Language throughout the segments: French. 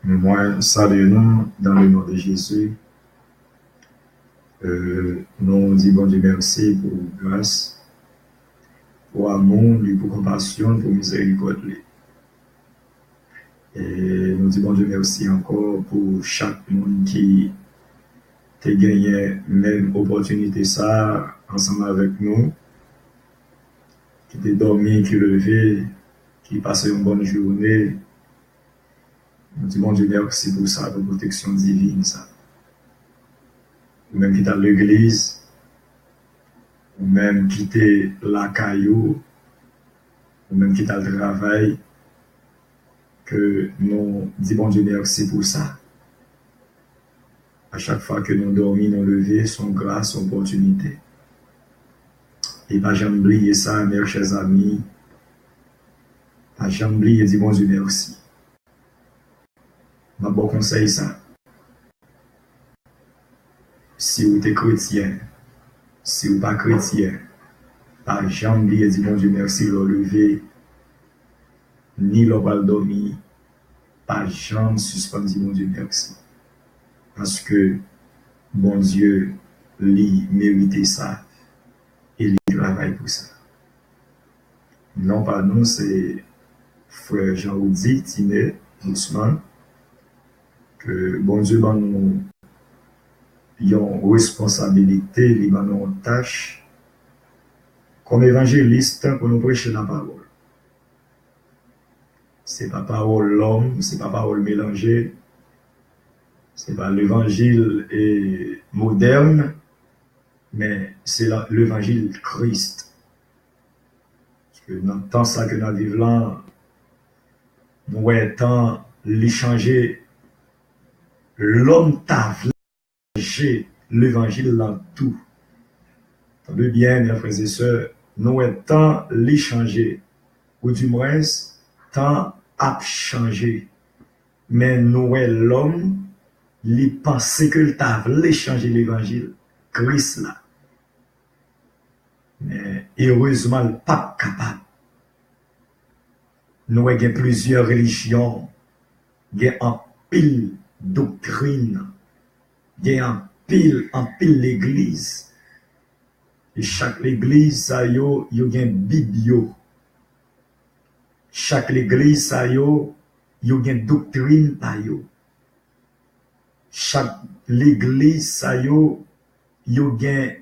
Moi, salut-nous dans le nom de Jésus. Nous disons bon Dieu merci pour grâce, pour amour, pour compassion, pour miséricorde. Et nous disons bon Dieu merci encore pour chaque monde qui a gagné même opportunité ça ensemble avec nous, qui a dormi, qui levé, qui passe une bonne journée. Nous disons bon Dieu merci pour ça, pour protection divine ça. Ou même qui est à l'église, ou même quitter la caillou, ou même quitter le travail, que nous disons bon Dieu merci pour ça. À chaque fois que nous dormons, nous levons, son grâce, son opportunité. Et pas jamais oublier ça, mes chers amis. Pas jamais oublier dire bon Dieu merci. Ma bon conseil ça. Si vous êtes chrétien, si vous pas chrétien, pas jamais oublier dire bon Dieu merci, le lever, ni le pas dormir, pas jamais suspendre dire bon Dieu merci. Parce que bon Dieu lui mérite ça et lui travaille pour ça. Non pas nous, c'est frère Jean-Audi Tiné, doucement, que bon Dieu va nous une responsabilité, il va nous une tâche comme évangéliste pour nous prêcher la parole. C'est pas parole l'homme, c'est pas parole mélangée, c'est pas l'évangile moderne, mais c'est l'évangile Christ. Parce que dans le temps ça que nous vivons là, nous avons l'échanger l'homme t'a changé l'évangile dans tout. Attendez bien, mes frères et sœurs, nous avons l'échanger, ou du moins, tant à changer. Mais nous l'homme, il pensait que t'a voulu changer l'évangile, Christ là. Mais heureusement, il n'est pas capable. Nous avons plusieurs religions, nous avons un pile doctrine, nous avons un pile l'église. Et chaque église, ça y a une Bible. Chaque église, ça y a une doctrine. Chaque église, ça y a une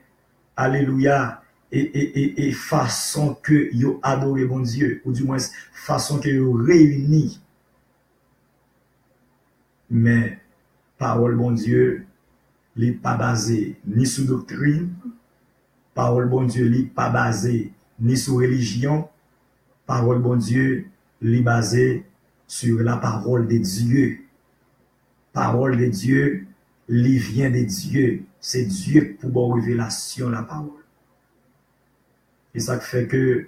alléluia et façon que yo adore bon Dieu, ou du moins façon que yo réunit. Mais parole bon Dieu, n'est pas basée ni sur doctrine, parole bon Dieu, n'est pas basée ni sur religion, parole bon Dieu, n'est basée sur la parole de Dieu. Parole de Dieu, il vient de Dieu. C'est Dieu pour bonne révélation la parole. Et ça fait que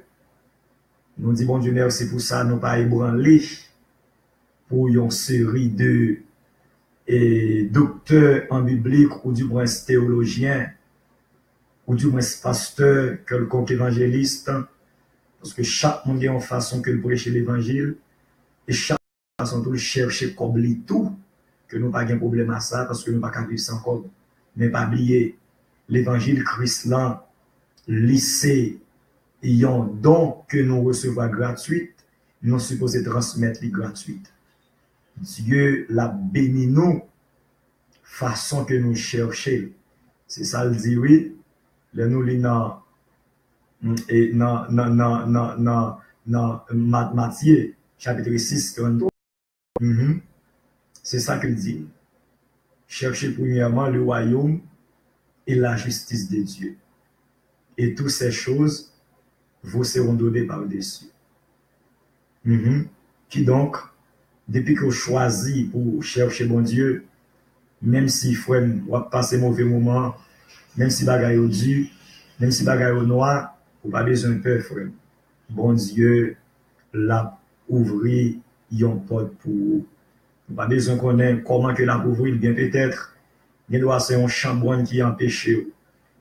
nous disons bon Dieu merci pour ça, nous pas ébranler pour une série de docteurs en biblique ou du moins théologiens ou du moins pasteur, quelconque évangéliste, parce que chaque monde a une façon que prêcher l'évangile et chaque façon de chercher comme tout, que nous pas de problème à ça, parce que nous pas qu'à vivre sans comme. Mais pas oublier, l'évangile Christ là, lycée, et un don que nous recevons gratuit, nous sommes supposés transmettre les gratuites. Dieu l'a béni nous, façon que nous cherchons. C'est ça le dit, oui. Le nous lisons dans Matthieu, chapitre 6, 33. C'est ça qu'il dit. Cherchez premièrement le royaume et la justice de Dieu. Et toutes ces choses vous seront données par-dessus. Qui donc, depuis que vous choisissez pour chercher bon Dieu, même si vous passez mauvais moment, même si bagaille au dur, même si bagaille au noir, vous n'avez pas besoin de peur, frère. Bon Dieu l'a ouvert une porte pour vous. Vous n'avez pas besoin de connaître comment que l'a ouvert, bien peut-être, il doit ser un chambouin qui empêche,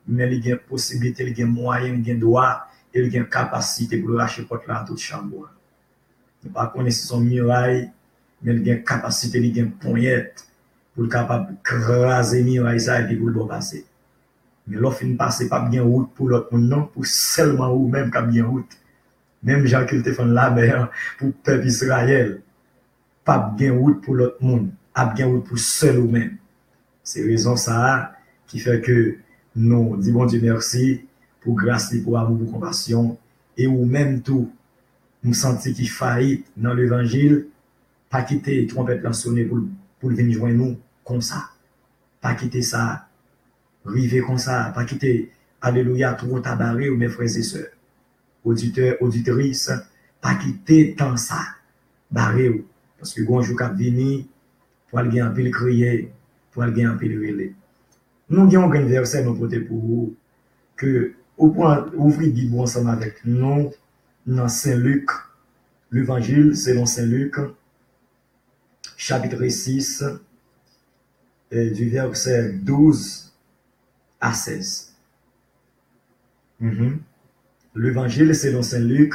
mais il y a possibilité, il y a moyen, il y a droit, et il y a capacité pour lâcher porte là tout chambouin. Vous ne connaissez pas son muraille, mais il a une capacité, il a une poignette pour être capable de craser muraille ça et puis pour le passer. Mais l'offre ne passe pas bien route pour l'autre monde, non, pour seulement ou même qui bien route. Même Jean qui te fait la mer pour le peuple Israël, pas bien route pour l'autre monde, a bien route pour seul ou même. C'est raison ça qui fait que nous disons bon Dieu merci pour grâce, pour amour, pour compassion, et ou même tout, nous sentons qu'il faillit dans l'évangile, pas quitter trompette la sonner pour venir joindre nous comme ça. Pas quitter ça, river comme ça, pas quitter, alléluia, trop tabaré ou mes frères et sœurs, auditeurs, auditrices, pas quitter tant ça, barré, parce que bon jour cap venir, pour aller en pile crier, pour aller en pile relais. Nous avons un verset nous côté pour vous, que au point ouvrir Bible ensemble avec nous dans Saint Luc, l'évangile selon Saint Luc, chapitre 6, du verset 12 à 16. L'évangile selon Saint Luc,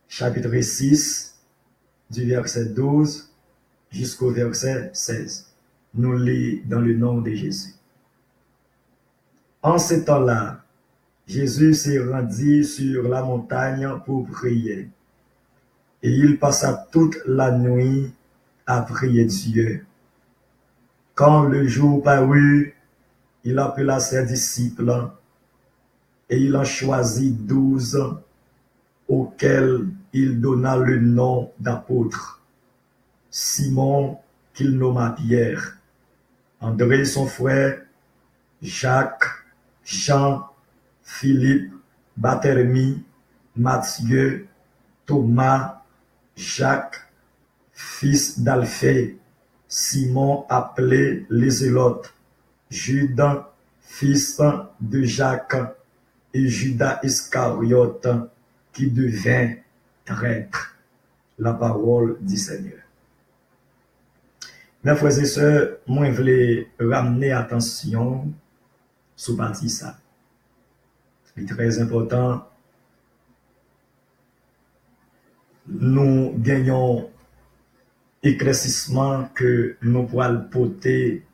chapitre 6, du verset 12 jusqu'au verset 16. Nous lisons dans le nom de Jésus. En ce temps-là, Jésus s'est rendu sur la montagne pour prier. Et il passa toute la nuit à prier Dieu. Quand le jour parut, il appela ses disciples et il en choisit 12 auxquels il donna le nom d'apôtres. Simon, qu'il nomma Pierre, André son frère, Jacques, Jean, Philippe, Barthélemy, Matthieu, Thomas, Jacques, fils d'Alphée, Simon appelé les Zélotes, Judas, fils de Jacques, et Judas Iscariote, qui devint traître. La parole du Seigneur. Mes frères et sœurs, moi je voulais ramener attention sur partie ça. C'est très important. Nous gagnons éclaircissement que nous pourrons porter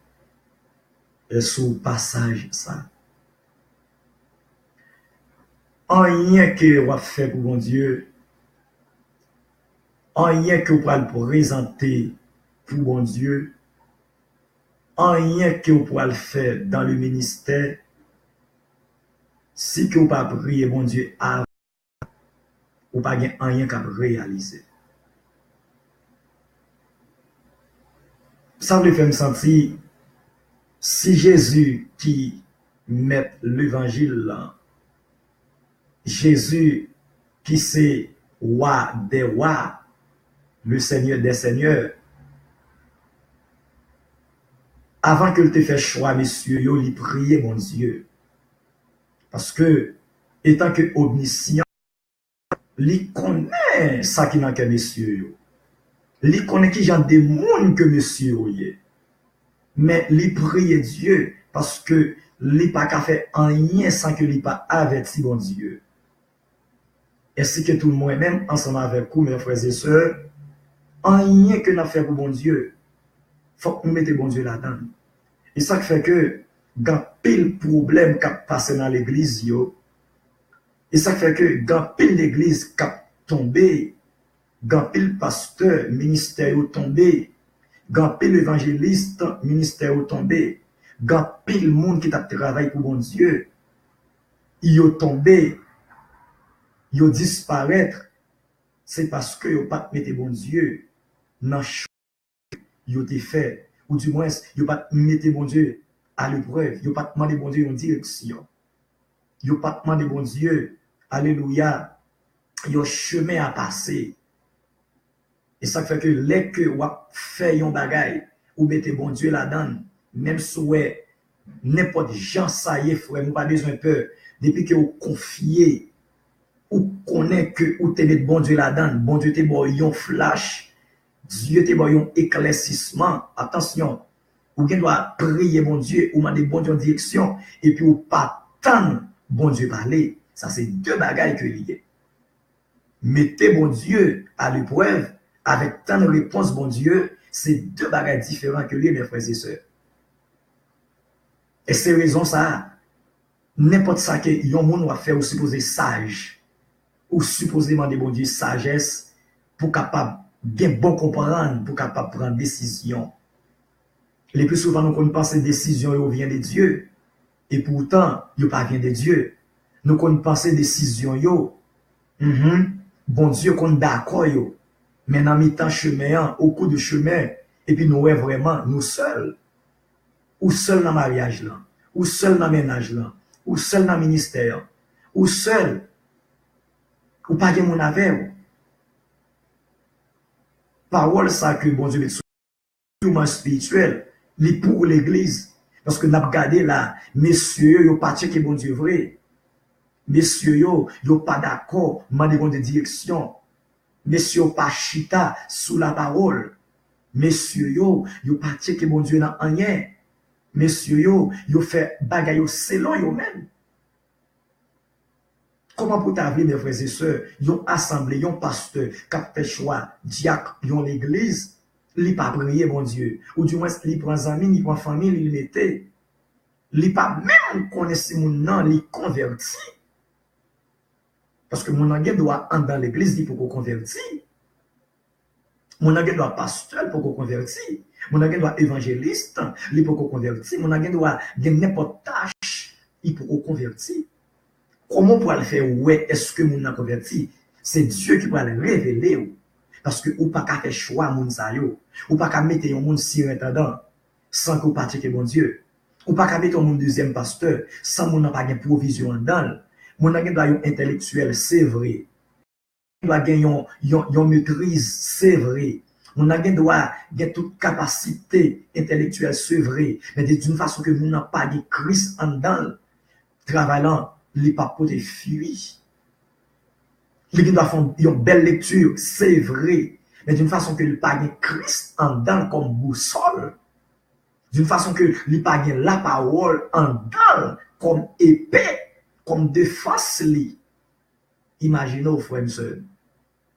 sous passage ça. En rien que vous fait pour mon Dieu, en rien que vous pourrez présenter pour mon Dieu, en rien que vous pourrez faire dans le ministère, si que vous pas prier mon Dieu avant, ou pas rien qu'à réaliser. Ça me fait me sentir, si Jésus qui met l'évangile là, Jésus qui c'est roi des rois, le Seigneur des seigneurs, avant que te fait choix, messieurs, il priait mon Dieu. Parce que, étant que omniscient, il connaît ça qui n'a que messieurs. Il connaît qui genre de monde que messieurs. Mais il priait Dieu parce que il pas qu'à faire rien sans que il pas averti bon Dieu. Ainsi que tout le monde, même ensemble avec vous, mes frères et sœurs, rien que n'a fait pour bon Dieu, faut que nous mettions bon Dieu là-dedans. Et ça fait que, quand pile problème qui passe dans l'église, et ça fait que, quand pile l'église qui tombé, quand pile pasteur, ministère tombé, quand pile évangéliste, ministère tombé, quand pile monde qui t'a travaillé pour bon Dieu, il est tombé, il disparaître, c'est parce que il pas mis bon Dieu dans chose il a fait, ou du moins il pas mis bon Dieu à l'épreuve, il pas demandé bon Dieu en direction, il pas demandé bon Dieu, alléluia, il y a un chemin à passer. Et ça fait que les que ou fait un bagay ou mettez bon Dieu là-dedans, même si n'importe gens ça y est frère, nous pas besoin de peur, depuis que vous confiez ou connaît que ou te met bon Dieu là-dedans, bon Dieu te bon un flash, Dieu te bon un éclaircissement. Attention, ou bien doit prier bon Dieu ou demander bon Dieu en direction et puis ou pas tant bon Dieu parler. Ça c'est deux bagailles que lié. Mettez bon Dieu à l'épreuve avec tant de réponses, bon Dieu, c'est deux bagages différents que lui, mes frères et sœurs. Et c'est raison ça, n'importe ça que yon monde va faire ou supposé sage, ou supposément de bon Dieu sagesse, pour capable bien bon comprendre, pour capable prendre décision. Les plus souvent, nous pensons que décision vient de Dieu, et pourtant, il pas vient de Dieu. Nous pensons que décision bon Dieu qu'on d'accord yo, mais dans mi-temps chemin, au cours du chemin, et puis nous vraiment nous seuls, ou seul dans le mariage là, ou seul dans le ménage là, ou seul dans le ministère, ou seul, ou pas de mon avec. Parole ça que bon Dieu met sur spirituel, li pour l'église. Parce que nous avons regardé là, messieurs, yo parti que bon Dieu vrai. Messieurs, yo pas d'accord, mandé de direction. Messieurs, pas chita sous la parole. Messieurs, yo parti que bon Dieu n'a rien. Messieurs, yo fait bagay yo selon yo même. Comment pour t'avoir, mes frères et sœurs, yon assemblée, yon pasteur, qui fait choix, diacre, yon l'église, li pas prier, bon Dieu. Ou du moins, li prend amis, li prend famille, li mettait. Li pas même connaître si mon nom, li converti. Parce que mon ange doit entrer dans l'église, pour qu'on converti. Mon ange doit pasteur pour qu'on converti. Mon ange doit évangéliste, li pour qu'on converti. Mon ange doit gagner n'importe tâche, pour qu'on converti. Comment pour le faire? Ouais, est-ce que mon a converti? C'est Dieu qui va le révéler. Parce que ou pas qu'à faire choix moun sa yo, ou pas qu'à mettre un monde si intendant sans que vous partiez bon Dieu, ou pas qu'à mettre un monde deuxième pasteur sans mon n'a pas de provision dedans. Mon a doit être intellectuel, c'est vrai. Il doit gagner une maîtrise, c'est vrai. Mon a doit avoir toute capacité intellectuelle, c'est vrai. Mais d'une façon que mon n'a pas de Christ en dedans, travaillant, il pas pour des fuir. Il doit faire une belle lecture, c'est vrai. Mais d'une façon que il pas de Christ en dedans comme boussole. D'une façon que il pas de la parole en dedans comme épée, comme défense. Imaginez, frère et sœur,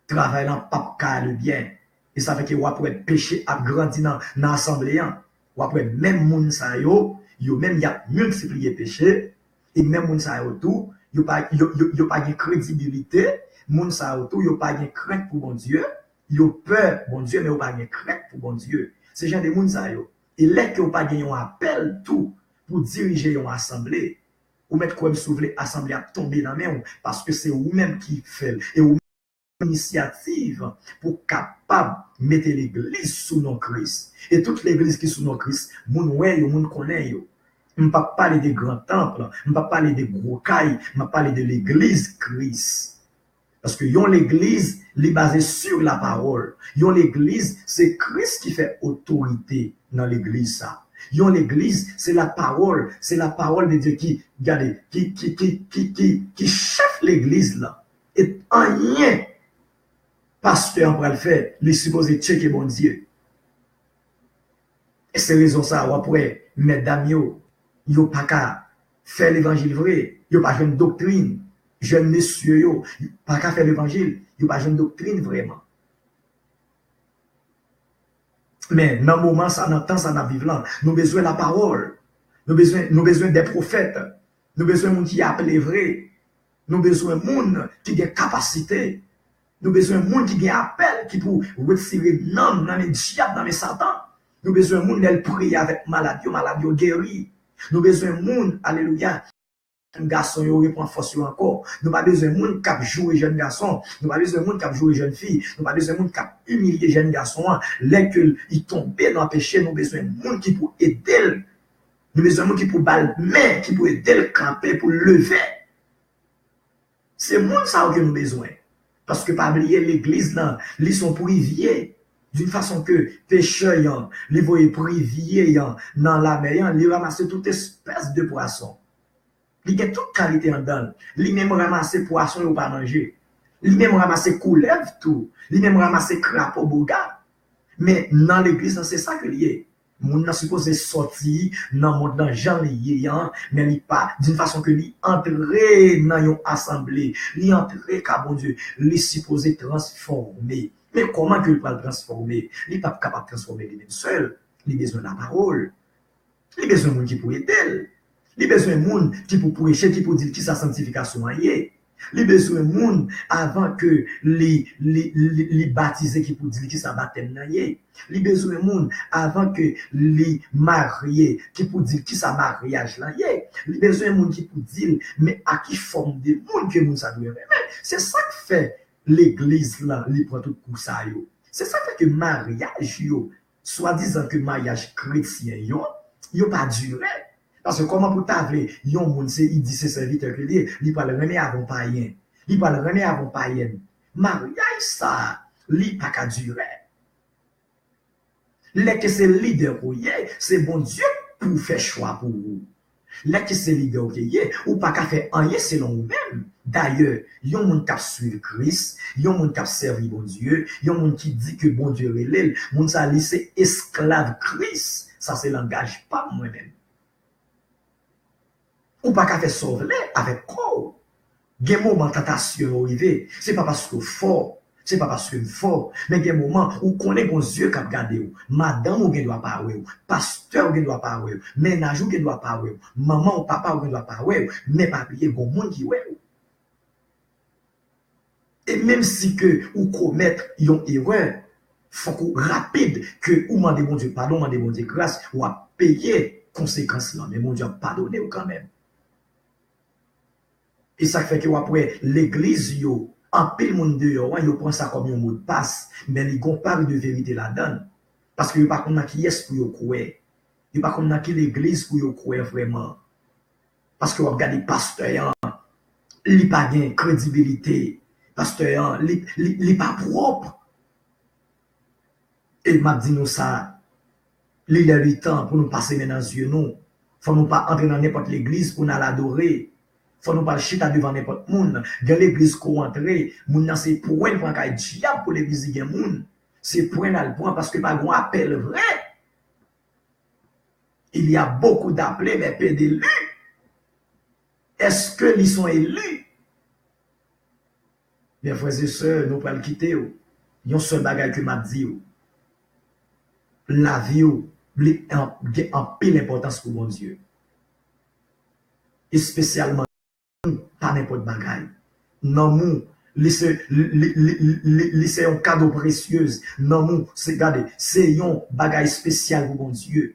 travaillant pas le bien. Et ça fait que vous pouvez pécher à grandir dans l'assemblée. Vous pouvez même moun sa yo même y a multiplié péché. Et même moun sa yo tout, yo pas de crédibilité. Moun sa yo tout, yo pas de crainte pour bon Dieu. Yo peur bon Dieu, mais yo pas de crainte pour bon Dieu. C'est genre de moun sa yo. Et là que yo pas de un appel tout pour diriger une assemblée, ou mettre comme soulever assemblée à tomber dans main parce que c'est vous-même qui fait et vous initiative pour capable mettre l'église sous nos Christ. Et toute l'église qui est sous nos Christ, moun ouais yo, moun connaît yo. Je ne parle pas des grands temples, je ne parle pas des gros cailles, je parle de l'église Christ. Parce que l'église est basée sur la parole. L'église, c'est Christ qui fait autorité dans l'église. L'église, c'est la parole de Dieu qui chef l'église là. Et rien, pasteur pour le faire, il est supposé checker bon Dieu. Et c'est raison ça, après, mesdames, yo pas qu'à faire l'évangile vrai, yo pas une doctrine, jeune monsieur yo pas qu'à faire l'évangile, yo pas une doctrine vraiment. Mais dans le moment ça, dans le temps ça n'a vivre là, nous besoin de la parole, nous besoin des prophètes, nous besoin de monde qui appelle vrai, nous besoin de monde qui a capacité, nous besoin de monde qui a appel, qui pour retirer l'homme dans les diables, dans les satans, nous besoin de monde qui prie avec maladie guéri. Nous besoin de monde, alléluia, un garçon qui reprend force encore. Nous pas besoin de monde qui joue jeune garçon. Nous pas besoin de monde qui joue jeune fille. Nous pas besoin de monde qui humilier jeune garçon. Lorsqu'il tombe dans le péché, nous besoin de monde qui pour aider. Nous besoin de monde qui pour balle main, qui pour aider le camper, pour lever. C'est monde ça que nous besoin. Parce que pas oublier l'église là, ils sont priviés. D'une façon que pêcheurs, les voyaient privier dans la mer, ils ramassent toute espèce de poisson. Ils ont toute qualité en dedans. Ils même ramassent poisson ou pas manger. Ils même ramassent couleuvre tout. Ils même ramassent crapaud bouga. Mais dans l'église, c'est ça que lié. Moun n'a supposé sortir dans le monde dans Jean lié, mais il pas d'une façon que lui entrer dans une assemblée, lui entrer car bon Dieu, lui supposé transformer. Mais comment que il va le transformer? Il n'est pas capable de transformer lui-même seul. Il a besoin de la parole. Il a besoin de monde qui pour aider. Il a besoin de monde qui pour prêcher, qui pour dire qui sa sanctification est. Il a besoin de monde avant que les baptisés qui pour dire qui sa baptême est. Il a besoin de monde avant que les mariés qui pour dire qui sa mariage là est. Il a besoin de monde qui pour dire mais à qui forme de monde que monde ça doit. C'est ça que fait l'église là, il prend tout coup ça yo. C'est ça fait que mariage yo, soi-disant que mariage chrétien yo pas duré. Parce que comment pour t'avler, yon moun c'est il dit c'est serviteur que il parle remet avant païen. Il parle remet avant païen. Mariage ça, li pas ka durer. Là que c'est leader pour y, c'est bon Dieu pour faire choix pour vous. Là que c'est leader pour y, ou pas ka faire rien selon vous-même. D'ailleurs, yon moun k'ap suivre Christ, yon moun k'ap servi bon Dieu, yon moun qui dit que bon Dieu relève, moun sa li c'est esclave Christ. Ça c'est langage pas moi-même. Ou pas qu'à faire sauver avec quoi? Gen moment tentation arrivé, c'est pas parce que fort, c'est pas parce que fort, mais gen moment où connaît bon Dieu qui a regardé ou, madame ou gen doit parler ou, pasteur ou gen doit parler ou, ménage ou gen doit parler ou, maman ou papa ou gen doit parler ou, mais pas oublier bon monde qui ouais. Et même si que ou commettre une erreur, faut qu'on rapide que ou demander bon Dieu pardon, demander bon Dieu grâce ou à payer conséquences là, mais bon Dieu a pardonné ou quand même. Et ça fait que après l'église yo en pile monde dehors yo prend ça comme un mot de passe mais ils comparent de vérité là-dedans parce que yo pas connait qui est pour yo croire yo pas connait qui l'église pour yo croire vraiment parce que vous regardez pasteur il pas gain crédibilité pasteur il pas propre et m'a dit nous ça il est le temps pour nous passer dans les yeux nous faut nous pas entrer dans n'importe l'église pour nous l'adorer. Faut nous pas chita devant n'importe monde. Dans l'église qu'on entre, moun nan c'est point pour kay diable pour l'église gen moun. C'est point là le point parce que pas gon appel vrai. Il y a beaucoup d'appelés mais peu d'élus. Est-ce que ils sont élus? Mes frères et sœurs, nous pas le quitter. Yon seul bagage que m'a dit. La vie en pile importance pour mon Dieu. Et spécialement pas n'importe bagaille. Non, mou, c'est un cadeau précieux. Non, mou, c'est regardez, c'est un bagaille spécial pour mon Dieu.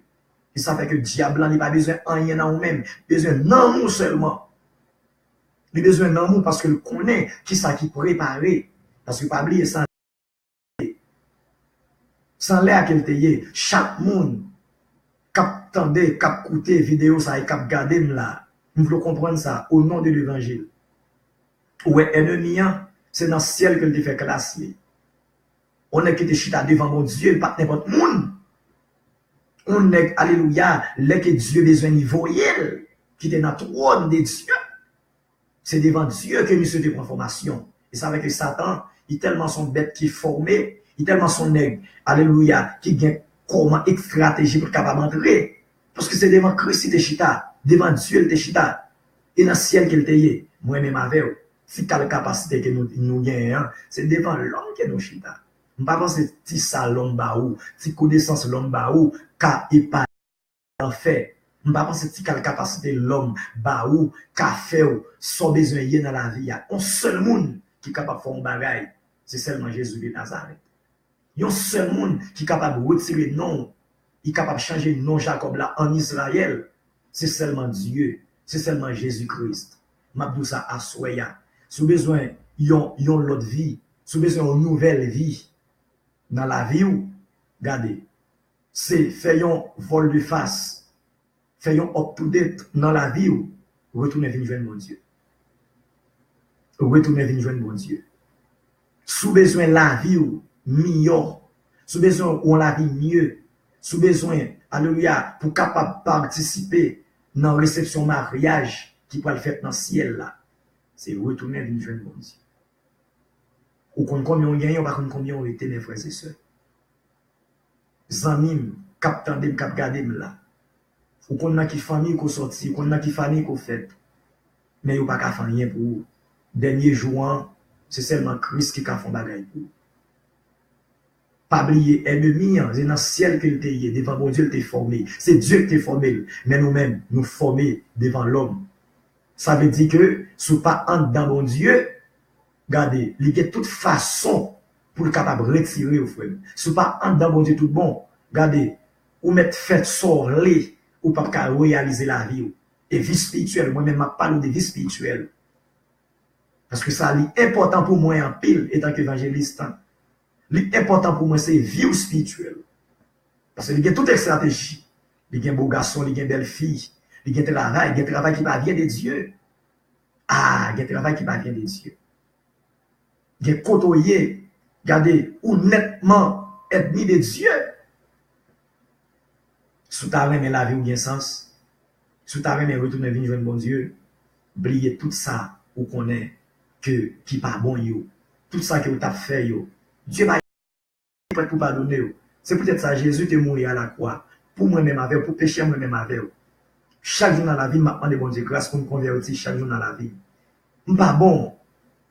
Et ça fait que le diable n'a pas besoin de rien dans nous-mêmes. Besoin non mou seulement. Il a besoin non mou parce qu'il connaît qui ça qui préparé. Parce que pas oublier ça. Sans l'air qu'il te chaque monde cap tendez, cap écouter vidéo ça et cap garder là. Nous voulons comprendre ça au nom de l'évangile. Ouais, ennemi, c'est dans le ciel que il fait classer. On est qui te chita devant mon Dieu, pas n'importe monde. On est, alléluia, là que Dieu besoin de voyer, qui est dans le trône de Dieu. C'est devant Dieu que nous se prend formation. Et ça avec que Satan, il est tellement son bête qui est formé, il est tellement son nègre, alléluia, qui gagne comment stratégie pour capable d'entrer. Parce que c'est devant Christ qui te chita. Devant Dieu, il chita. Et dans le ciel qu'il te moi-même avec vous. Si quelle capacité que nous gagnons, c'est devant l'homme que nous chita. Je ne pense pas que c'est petit ça l'homme baou, petit connaissance l'homme baou, car il pas en fait. Je ne pense pas que c'est petit quelle capacité l'homme baou, car fait ou, sans besoin dans la vie. Un seul monde qui est capable de faire un bagage, c'est seulement Jésus de Nazareth. Il y a un seul monde qui est capable de retirer le nom, il est capable de changer le nom Jacob là en Israël. C'est seulement Dieu, c'est seulement Jésus-Christ. Mabdou ça à soya. Si vous besoin yon l'autre vie, si vous besoin une nouvelle vie dans la vie ou regardez, c'est faire un vol de face, faire un up-to-date dans la vie ou retourner venir joindre mon Dieu. Retourner venir joindre mon Dieu. Si vous besoin la vie ou meilleur, si vous besoin on la vie mieux, si vous besoin alléluia pour capable participer dans la réception mariage qui peut le faire dans le ciel là, c'est retourner à une jeune monde. Ou combien on gagne, ou pas combien on était mes frères et sœurs. Zannim, cap tandem, cap gardem là. Ou qu'on a qui famille qu'on sorti, qu'on a qui famille qu'on fait. Mais ou pas qu'à faire rien pour vous. Dernier jour, c'est seulement Christ qui a fait bagaille pour vous. Pas oublier, ennemi, c'est dans le ciel qu'il t'est devant mon Dieu, il t'est formé. C'est Dieu qui t'a formé. Mais nous-mêmes, nous formés devant l'homme. Ça veut dire que, si pas en dans mon Dieu, regardez, il y a toute façon pour le capable de retirer au frère. Si pas en dans mon Dieu tout bon, regardez, ou mettre fait sorler, ou pas réaliser la vie. Et vie spirituelle, moi-même, je parle de vie spirituelle. Parce que ça est important pour moi en pile, étant qu'évangéliste. L'important pour moi, c'est vie spirituelle. Parce qu'il y a toute une stratégie. Il y a un beau garçon, il y a une belle fille, il y a un travail qui va bien de Dieu. Ah, il y a un travail qui va bien de Dieu. Il y a côtoyer, regardez, honnêtement, ennemi de Dieu. Sous ta main, la vie ou bien sens. Sous ta main, retourner venir jouer bon Dieu. Oubliez tout ça, ou connaît que qui pas bon yo. Tout ça que vous avez fait yo. Dieu va prêt pour pardonner. C'est peut-être ça, Jésus est mort à la croix. Pour moi-même avec, pour pécher moi-même avec. Chaque jour dans la vie, je demande bon Dieu grâce pour me convertir chaque jour dans la vie. Pas bon,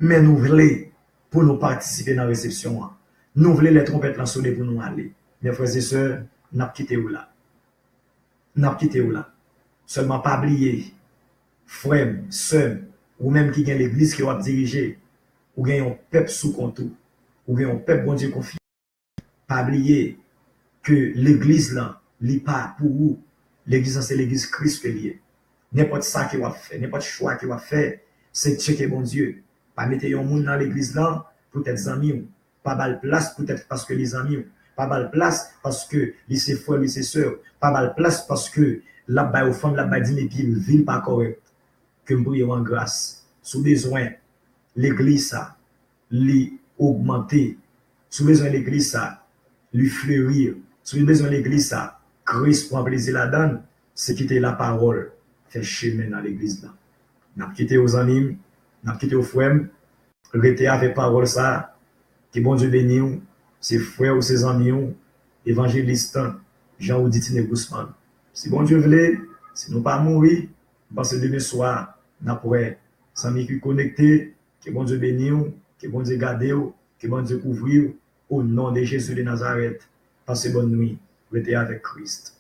mais nous voulons pour nous participer dans la réception. Nous voulons les trompettes lancées pour nous aller. Mes frères et sœurs, nous avons quitté où là. Nous avons quitté où là. Seulement pas oublier, frères, sœurs, ou même qui gagne l'église qui va diriger, ou gagne un peuple sous contrôle, ou gagne un peuple bon Dieu confiant. Pas oublier que l'église là, n'est pas pour vous. L'église c'est l'église Christ liée. N'importe ça qu'il va faire, n'importe choix qu'il va faire, c'est checker bon Dieu. Pas mettre un monde dans l'église là pour être amis, pas mal place peut-être parce que les amis, pas mal place parce que les ses frères, les ses sœurs, pas mal place parce que là-bas au fond là-bas dit mais puis ville pas correct. Que me prions en grâce. Sous besoin l'église ça, lui augmenter. Sous besoin l'église ça, lui fleurir. Sous besoin l'église ça, Christ prend plaisir là-dedans, c'est quitter la parole, faire chemin dans l'église là. N'a quitté aux amis, n'a quitté aux frères, rester avec parole ça, que bon Dieu bénisse, ses frères ou ses amis, évangélistes, Jean Auditine Guzman. Si bon Dieu voulait, si nous pas mourir, parce que demain soir, nous pourrons s'amis qui connectés, que bon Dieu bénisse, que bon Dieu garde, que bon Dieu couvre, au nom de Jésus de Nazareth. Passez bonne nuit, restez avec Christ.